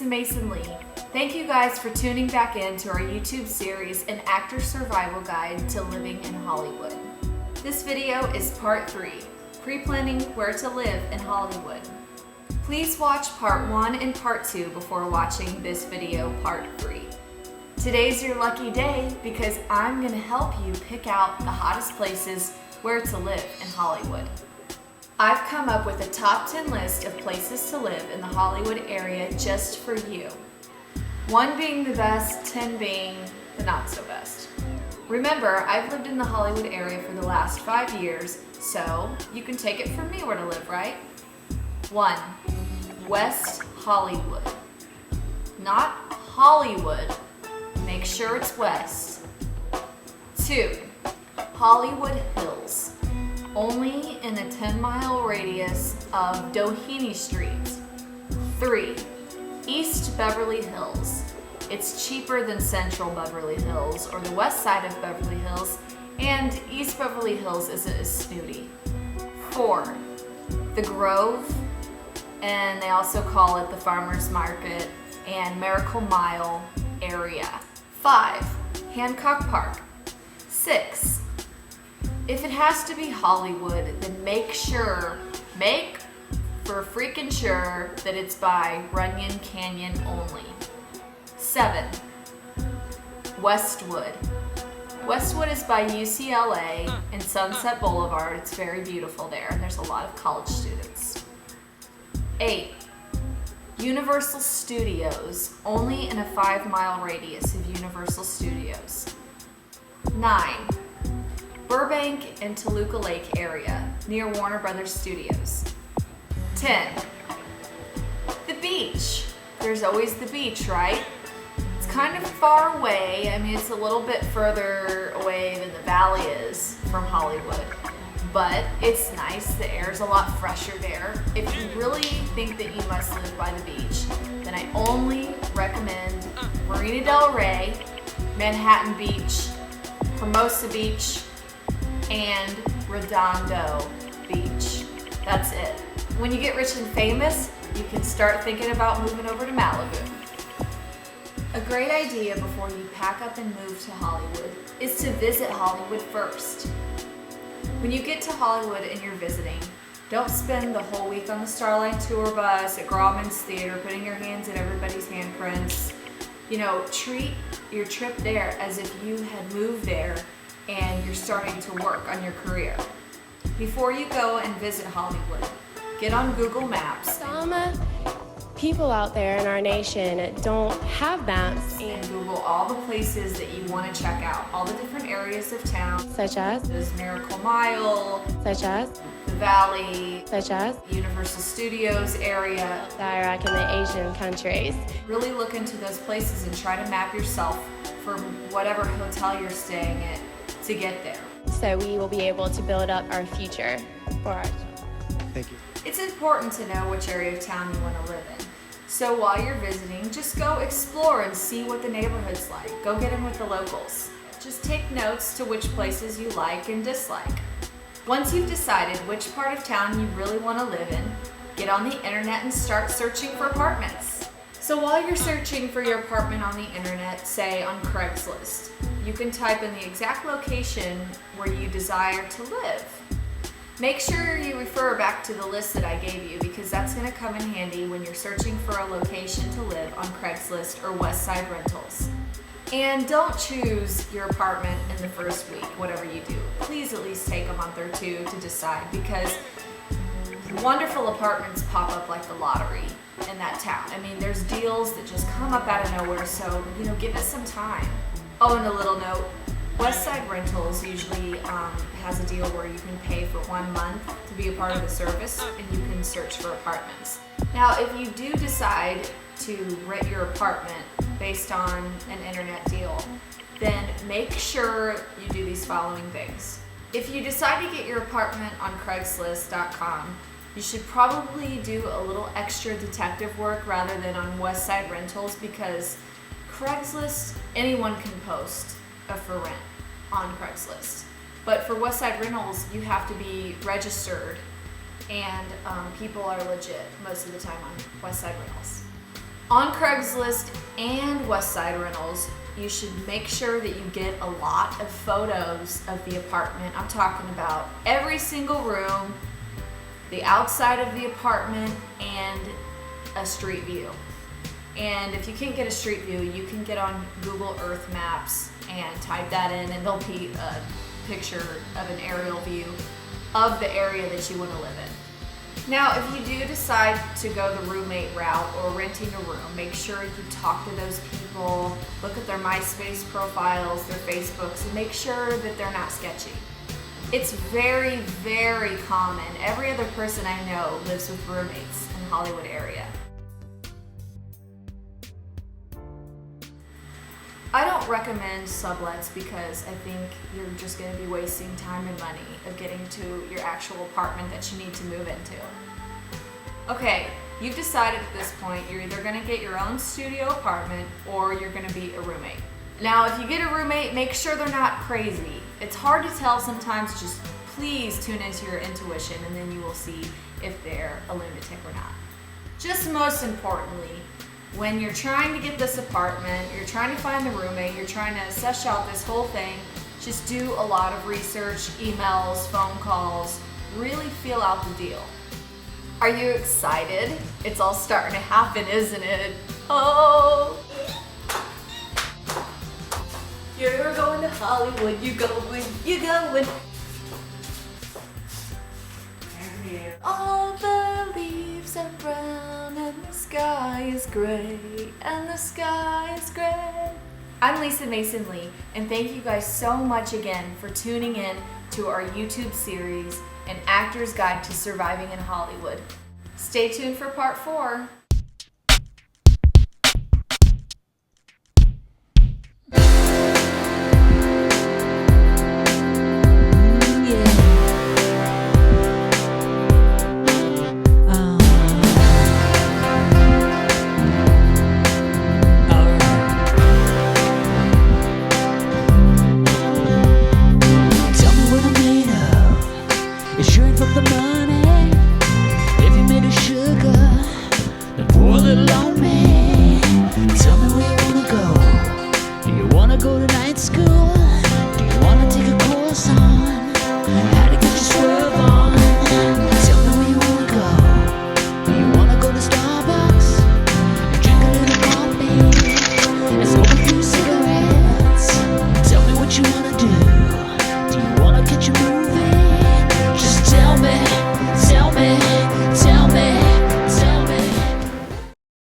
Mason Lee. Thank you guys for tuning back in to our YouTube series, An Actor Survival Guide to Living in Hollywood. This video is part 3, Pre-Planning Where to Live in Hollywood. Please watch part 1 and part 2 before watching this video, part 3. Today's your lucky day because I'm going to help you pick out the hottest places where to live in Hollywood. I've come up with a top 10 list of places to live in the Hollywood area just for you. 1 being the best, 10 being the not so best. Remember, I've lived in the Hollywood area for the last 5 years, so you can take it from me where to live, right? 1. West Hollywood. Not Hollywood. Make sure it's west. 2. Hollywood Hills. Only in a 10-mile radius of Doheny Street. 3. East Beverly Hills. It's cheaper than Central Beverly Hills or the west side of Beverly Hills, and East Beverly Hills isn't as snooty. 4. The Grove, and they also call it the Farmers Market and Miracle Mile area. 5. Hancock Park. 6. If it has to be Hollywood, then make for freaking sure that it's by Runyon Canyon only. 7. Westwood. Westwood is by UCLA and Sunset Boulevard. It's very beautiful there, and there's a lot of college students. 8. Universal Studios, only in a 5-mile radius of Universal Studios. 9. Burbank and Toluca Lake area, near Warner Brothers Studios. 10. The beach. There's always the beach, right? It's kind of far away. I mean, it's a little bit further away than the valley is from Hollywood, but it's nice. The air's a lot fresher there. If you really think that you must live by the beach, then I only recommend Marina del Rey, Manhattan Beach, Hermosa Beach, and Redondo Beach. That's it. When you get rich and famous, you can start thinking about moving over to Malibu. A great idea before you pack up and move to Hollywood is to visit Hollywood first. When you get to Hollywood and you're visiting, don't spend the whole week on the Starline tour bus at Grauman's Theater putting your hands in everybody's handprints. Treat your trip there as if you had moved there and you're starting to work on your career. Before you go and visit Hollywood, get on Google Maps. Some people out there in our nation don't have maps. And Google all the places that you want to check out, all the different areas of town. Such as? There's Miracle Mile. Such as? The Valley. Such as? Universal Studios area. The Iraq and the Asian countries. Really look into those places and try to map yourself for whatever hotel you're staying at to get there. So we will be able to build up our future for our children. Thank you. It's important to know which area of town you want to live in. So while you're visiting, just go explore and see what the neighborhood's like. Go get in with the locals. Just take notes to which places you like and dislike. Once you've decided which part of town you really want to live in, get on the internet and start searching for apartments. So while you're searching for your apartment on the internet, say on Craigslist, you can type in the exact location where you desire to live. Make sure you refer back to the list that I gave you because that's going to come in handy when you're searching for a location to live on Craigslist or Westside Rentals. And don't choose your apartment in the first week, whatever you do. Please at least take a month or 2 to decide because wonderful apartments pop up like the lottery in that town. I mean, there's deals that just come up out of nowhere, so give it some time. Oh, and a little note, Westside Rentals usually has a deal where you can pay for 1 month to be a part of the service and you can search for apartments. Now, if you do decide to rent your apartment based on an internet deal, then make sure you do these following things. If you decide to get your apartment on Craigslist.com, you should probably do a little extra detective work rather than on Westside Rentals because Craigslist, anyone can post a for rent on Craigslist. But for Westside Rentals, you have to be registered and people are legit most of the time on Westside Rentals. On Craigslist and Westside Rentals, you should make sure that you get a lot of photos of the apartment. I'm talking about every single room, the outside of the apartment, and a street view. And if you can't get a street view, you can get on Google Earth Maps and type that in, and there'll be a picture of an aerial view of the area that you want to live in. Now, if you do decide to go the roommate route or renting a room, make sure you talk to those people, look at their MySpace profiles, their Facebooks, and make sure that they're not sketchy. It's very, very common. Every other person I know lives with roommates in the Hollywood area. I don't recommend sublets because I think you're just going to be wasting time and money of getting to your actual apartment that you need to move into. Okay, you've decided at this point you're either going to get your own studio apartment or you're going to be a roommate. Now, if you get a roommate, make sure they're not crazy. It's hard to tell sometimes, just please tune into your intuition and then you will see if they're a lunatic or not. Just most importantly, when you're trying to get this apartment, you're trying to find the roommate, you're trying to suss out this whole thing, just do a lot of research, emails, phone calls, really feel out the deal. Are you excited? It's all starting to happen, isn't it? Oh! You're going to Hollywood, you're going. All the leaves are brown and the sky is gray, and the sky is gray. I'm Lisa Mason Lee, and thank you guys so much again for tuning in to our YouTube series, An Actor's Guide to Surviving in Hollywood. Stay tuned for part 4.